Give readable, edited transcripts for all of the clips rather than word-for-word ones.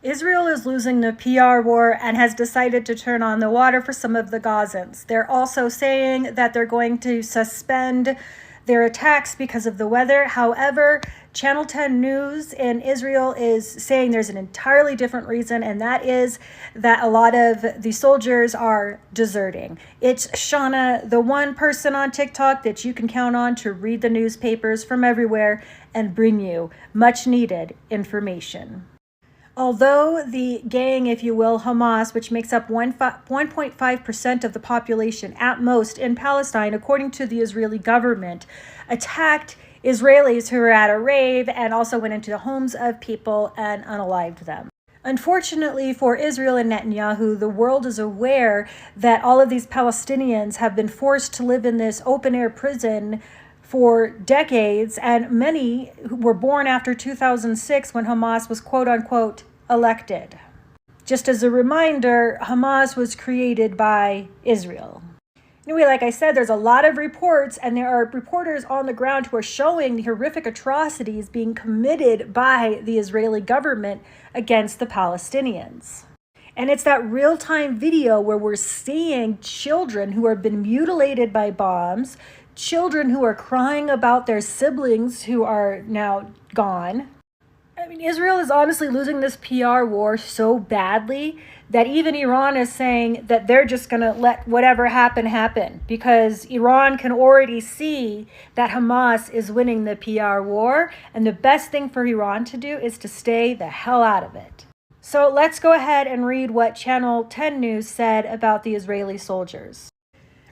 Israel is losing the PR war and has decided to turn on the water for some of the Gazans. They're also saying that they're going to suspend their attacks because of the weather. However, Channel 10 News in Israel is saying there's an entirely different reason, and that is that a lot of the soldiers are deserting. It's Shauna, the one person on TikTok that you can count on to read the newspapers from everywhere and bring you much needed information. Although the gang, if you will, Hamas, which makes up 1.5% of the population at most in Palestine, according to the Israeli government, attacked Israelis who were at a rave and also went into the homes of people and unalived them. Unfortunately for Israel and Netanyahu, the world is aware that all of these Palestinians have been forced to live in this open-air prison for decades, and many were born after 2006 when Hamas was quote-unquote elected. Just as a reminder, Hamas was created by Israel. Anyway, like I said, there's a lot of reports, and there are reporters on the ground who are showing the horrific atrocities being committed by the Israeli government against the Palestinians. And it's that real-time video where we're seeing children who have been mutilated by bombs, children who are crying about their siblings who are now gone. I mean, Israel is honestly losing this PR war so badly that even Iran is saying that they're just going to let whatever happen, because Iran can already see that Hamas is winning the PR war, and the best thing for Iran to do is to stay the hell out of it. So let's go ahead and read what Channel 10 News said about the Israeli soldiers.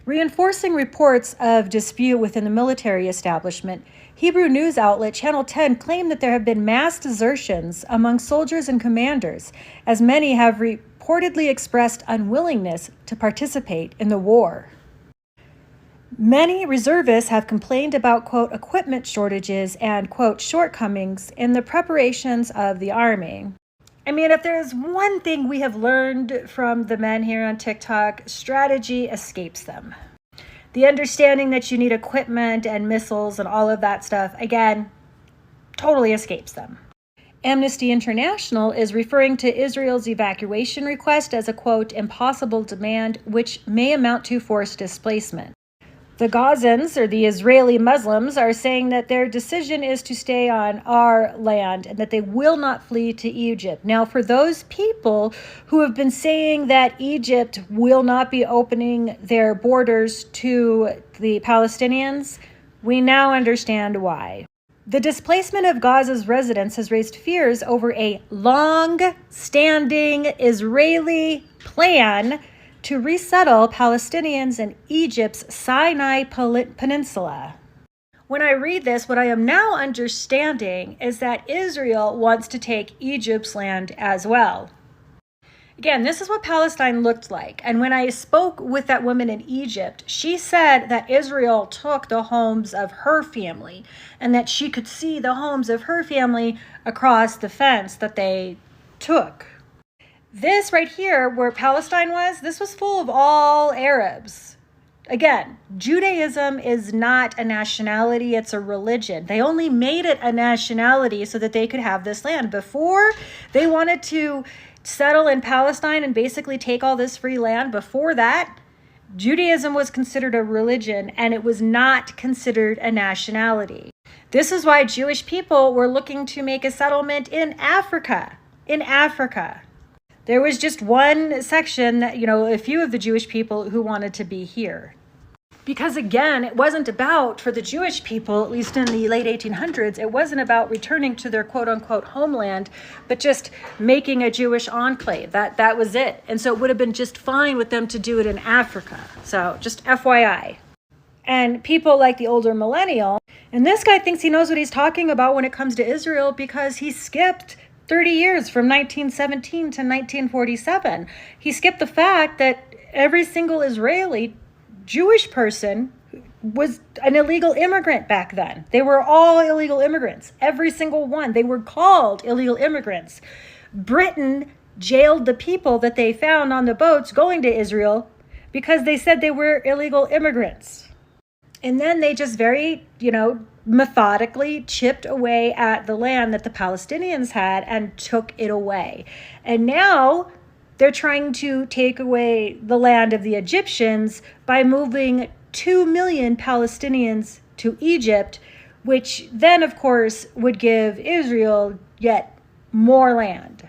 Reinforcing reports of dispute within the military establishment, Hebrew news outlet Channel 10 claimed that there have been mass desertions among soldiers and commanders, as many have reportedly expressed unwillingness to participate in the war. Many reservists have complained about, quote, equipment shortages and, quote, shortcomings in the preparations of the army. I mean, if there's one thing we have learned from the men here on TikTok, strategy escapes them. The understanding that you need equipment and missiles and all of that stuff, again, totally escapes them. Amnesty International is referring to Israel's evacuation request as a, quote, impossible demand, which may amount to forced displacement. The Gazans, or the Israeli Muslims, are saying that their decision is to stay on our land and that they will not flee to Egypt. Now, for those people who have been saying that Egypt will not be opening their borders to the Palestinians, we now understand why. The displacement of Gaza's residents has raised fears over a long-standing Israeli plan to resettle Palestinians in Egypt's Sinai Peninsula. When I read this, what I am now understanding is that Israel wants to take Egypt's land as well. Again, this is what Palestine looked like. And when I spoke with that woman in Egypt, she said that Israel took the homes of her family and that she could see the homes of her family across the fence that they took. This right here, where Palestine was, this was full of all Arabs. Again, Judaism is not a nationality, it's a religion. They only made it a nationality so that they could have this land. Before they wanted to settle in Palestine and basically take all this free land, before that, Judaism was considered a religion and it was not considered a nationality. This is why Jewish people were looking to make a settlement in Africa. There was just one section that, a few of the Jewish people who wanted to be here. Because again, it wasn't about, for the Jewish people, at least in the late 1800s, it wasn't about returning to their quote-unquote homeland, but just making a Jewish enclave. That was it. And so it would have been just fine with them to do it in Africa. So just FYI. And people like the older millennial, and this guy thinks he knows what he's talking about when it comes to Israel because he skipped 30 years from 1917 to 1947. He skipped the fact that every single Israeli Jewish person was an illegal immigrant back then. They were all illegal immigrants, every single one. They were called illegal immigrants. Britain jailed the people that they found on the boats going to Israel because they said they were illegal immigrants. And then they just very, methodically chipped away at the land that the Palestinians had and took it away. And now they're trying to take away the land of the Egyptians by moving 2 million Palestinians to Egypt, which then, of course, would give Israel yet more land.